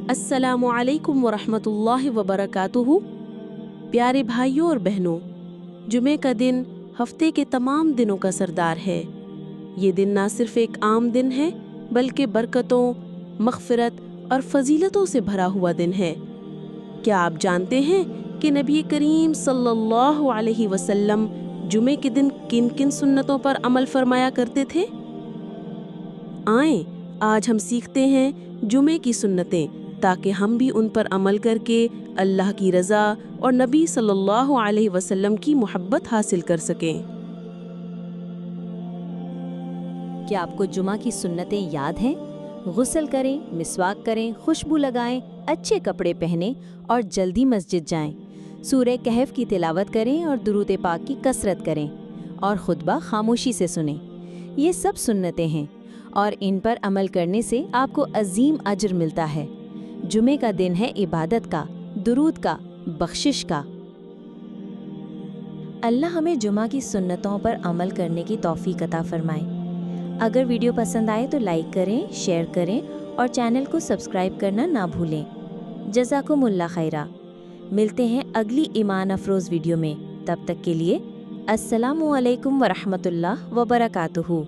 अस्सलामु अलैकुम वरहमतुल्लाहि वबरकातुहू। प्यारे भाइयों और बहनों, जुमे का दिन हफ्ते के तमाम दिनों का सरदार है। ये दिन ना सिर्फ एक आम दिन है बल्कि बरकतों, मग़फ़िरत और फजीलतों से भरा हुआ दिन है। क्या आप जानते हैं कि नबी करीम सल्लल्लाहु अलैहि वसल्लम जुमे के दिन किन किन सुन्नतों पर अमल फरमाया करते थे? आएं, आज हम सीखते हैं जुमे की सुन्नतें, ताकि हम भी उन पर अमल करके अल्लाह की रज़ा और नबी सल्लल्लाहु अलैहि वसल्लम की मोहब्बत हासिल कर सकें। क्या आपको जुमा की सुन्नतें याद हैं? गुस्ल करें, मिसवाक करें, खुशबू लगाएं, अच्छे कपड़े पहनें और जल्दी मस्जिद जाएं। सूरह कहफ की तिलावत करें और दुरूद पाक की कसरत करें और खुतबा खामोशी से सुनें। ये सब सुन्नतें हैं और इन पर अमल करने से आपको अजीम अजर मिलता है। जुमे का दिन है इबादत का, दुरूद का, बख्शिश का। अल्लाह हमें जुमा की सुन्नतों पर अमल करने की तौफीक अता फरमाए। अगर वीडियो पसंद आए तो लाइक करें, शेयर करें और चैनल को सब्सक्राइब करना ना भूलें। जज़ाकुमुल्लाह खैरा। मिलते हैं अगली ईमान अफरोज़ वीडियो में। तब तक के लिए अस्सलामु अलैकुम वरहमतुल्लाह वबरकातुहू।